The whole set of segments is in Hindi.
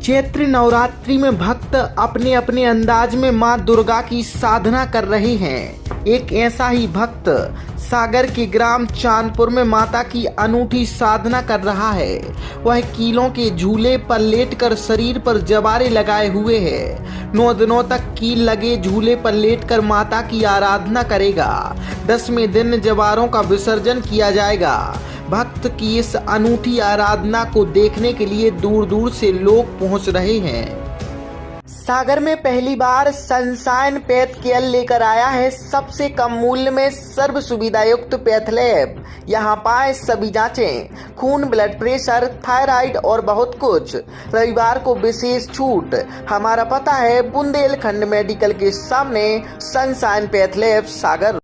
चैत्र नवरात्रि में भक्त अपने अपने अंदाज में मां दुर्गा की साधना कर रहे हैं। एक ऐसा ही भक्त सागर के ग्राम चांदपुर में माता की अनूठी साधना कर रहा है। वह कीलों के झूले पर लेटकर शरीर पर जवारे लगाए हुए है। 9 दिनों तक कील लगे झूले पर लेटकर माता की आराधना करेगा। 10वें दिन जवारों का विसर्जन किया जाएगा। भक्त की इस अनूठी आराधना को देखने के लिए दूर दूर से लोग पहुंच रहे हैं। सागर में पहली बार सनशाइन पैथ केयर लेकर आया है सबसे कम मूल्य में सर्व सुविधा युक्त पैथ लैब। यहाँ पाए सभी जांचें, खून, ब्लड प्रेशर, थायराइड और बहुत कुछ। रविवार को विशेष छूट। हमारा पता है बुंदेलखंड मेडिकल के सामने, सनशाइन पैथ लैब, सागर।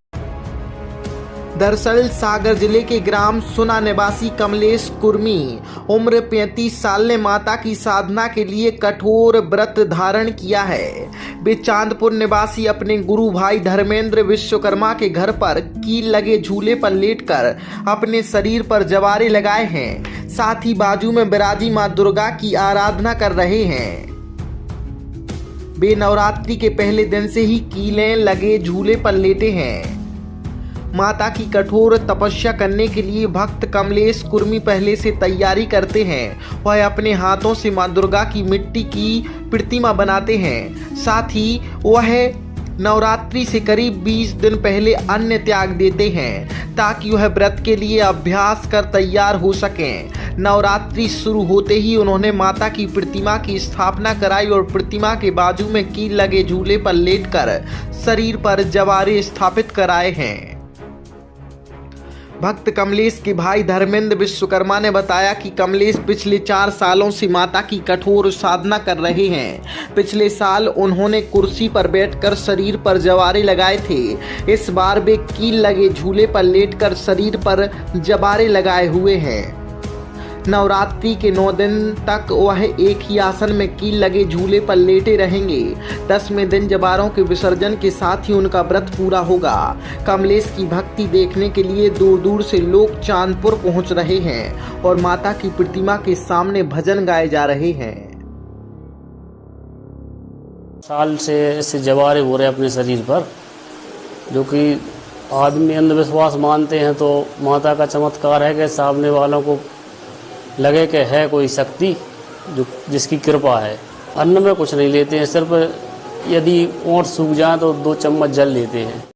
दरअसल सागर जिले के ग्राम सुना निवासी कमलेश कुर्मी उम्र 35 साल ने माता की साधना के लिए कठोर व्रत धारण किया है। वे चांदपुर निवासी अपने गुरु भाई धर्मेंद्र विश्वकर्मा के घर पर कील लगे झूले पर लेटकर अपने शरीर पर जवारे लगाए हैं। साथ ही बाजू में विराजी मां दुर्गा की आराधना कर रहे हैं। वे नवरात्रि के पहले दिन से ही कीलें लगे झूले पर लेटे हैं। माता की कठोर तपस्या करने के लिए भक्त कमलेश कुर्मी पहले से तैयारी करते हैं। वह अपने हाथों से मां दुर्गा की मिट्टी की प्रतिमा बनाते हैं। साथ ही वह नवरात्रि से करीब 20 दिन पहले अन्न त्याग देते हैं ताकि वह व्रत के लिए अभ्यास कर तैयार हो सकें। नवरात्रि शुरू होते ही उन्होंने माता की प्रतिमा की स्थापना कराई और प्रतिमा के बाजू में कील लगे झूले पर लेटकर शरीर पर जवारे स्थापित कराए हैं। भक्त कमलेश के भाई धर्मेंद्र विश्वकर्मा ने बताया कि कमलेश पिछले 4 सालों से माता की कठोर साधना कर रहे हैं। पिछले साल उन्होंने कुर्सी पर बैठकर शरीर पर जवारे लगाए थे। इस बार वे कील लगे झूले पर लेटकर शरीर पर जवारे लगाए हुए हैं। नवरात्रि के 9 दिन तक वह एक ही आसन में कील लगे झूले पर लेटे रहेंगे। 10वें दिन जवारों के विसर्जन के साथ ही उनका व्रत पूरा होगा। कमलेश की भक्ति देखने के लिए दूर दूर से लोग चांदपुर पहुंच रहे हैं और माता की प्रतिमा के सामने भजन गाए जा रहे हैं। साल से ऐसे जवारे हो रहे अपने शरीर पर, जो कि आदमी अंधविश्वास मानते हैं, तो माता का चमत्कार है कि सामने वालों को लगे कि है कोई शक्ति जो जिसकी कृपा है। अन्न में कुछ नहीं लेते हैं, सिर्फ यदि ओंठ सूख जाए तो 2 चम्मच जल लेते हैं।